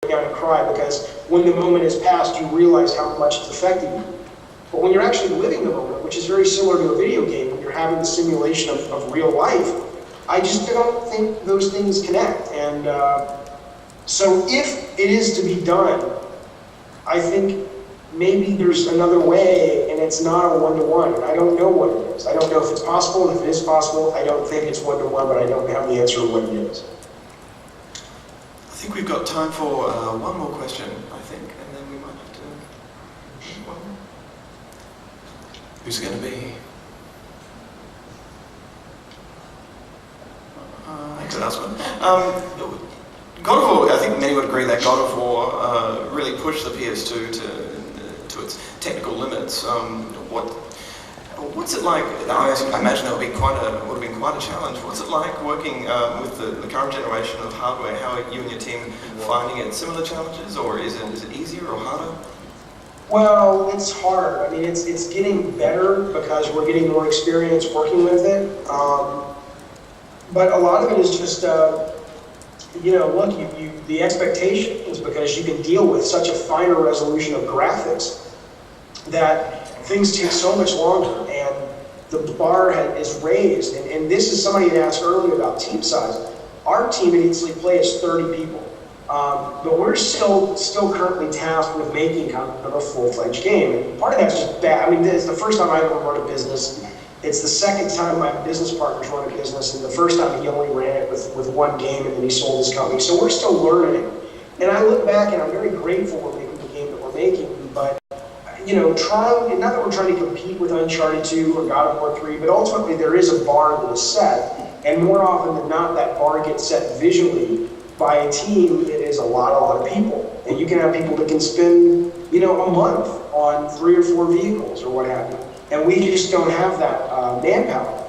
down and cry, because when the moment has passed, you realize how much it's affected you. But when you're actually living the moment, which is very similar to a video game, when you're having the simulation of real life, I just don't think those things connect. And so if it is to be done, I think maybe there's another way, and it's not a one-to-one. And I don't know what it is. I don't know if it's possible, and if it is possible, I don't think it's one-to-one, but I don't have the answer to what it is. I think we've got time for one more question, I think, and then we might have to... One more. Who's it going to be? I could ask one. God of War, I think many would agree that God of War really pushed the PS2 to its technical limits. What's it like? I imagine that would have been quite a challenge. What's it like working with the current generation of hardware? How are you and your team finding it? Similar challenges, or is it easier or harder? Well, it's hard. I mean, it's getting better because we're getting more experience working with it. But a lot of it is just, you know, look, the expectation is because you can deal with such a finer resolution of graphics that things take so much longer, and the bar is raised. And this is, somebody had asked earlier about team size. Our team at Eat Sleep Play is 30 people. But we're still currently tasked with making kind of a full-fledged game. And part of that's just bad. I mean, it's the first time I've ever run a business. It's the second time my business partner's run a business, and the first time he only ran it with one game, and then he sold his company. So we're still learning. And I look back, and I'm very grateful we're making the game that we're making. But, you know, not that we're trying to compete with Uncharted 2 or God of War 3, but ultimately there is a bar that is set. And more often than not, that bar gets set visually by a team that is a lot of people. And you can have people that can spend, you know, a month on 3 or 4 vehicles or what have you. And we just don't have that manpower.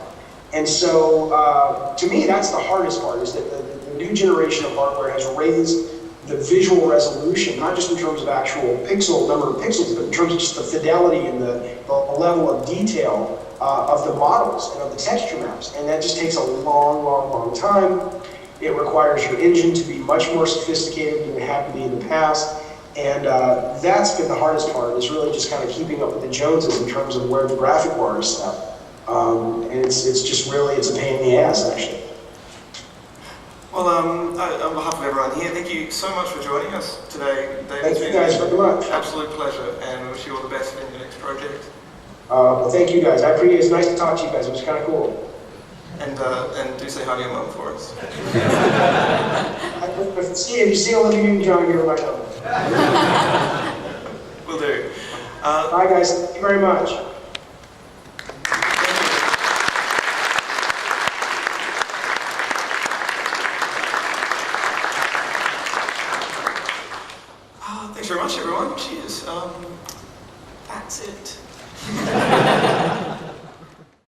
And so, to me, that's the hardest part, is that the new generation of hardware has raised the visual resolution, not just in terms of actual number of pixels, but in terms of just the fidelity and the level of detail of the models and of the texture maps. And that just takes a long time. It requires your engine to be much more sophisticated than it had to be in the past. And that's been the hardest part, is really just kind of keeping up with the Joneses in terms of where the graphic bar is set. And it's just really, it's a pain in the ass, actually. Well, on behalf of everyone here, thank you so much for joining us today, David. Thank you guys very much. Absolute pleasure, and we wish you all the best in your next project. Well, thank you guys. I appreciate it. It's nice to talk to you guys. It was kind of cool. And do say hi to your mum for us. If you see Olivia Newton-John, give her my number. Will do. Bye, guys. Thank you very much. Thanks very much, everyone. Cheers. That's it.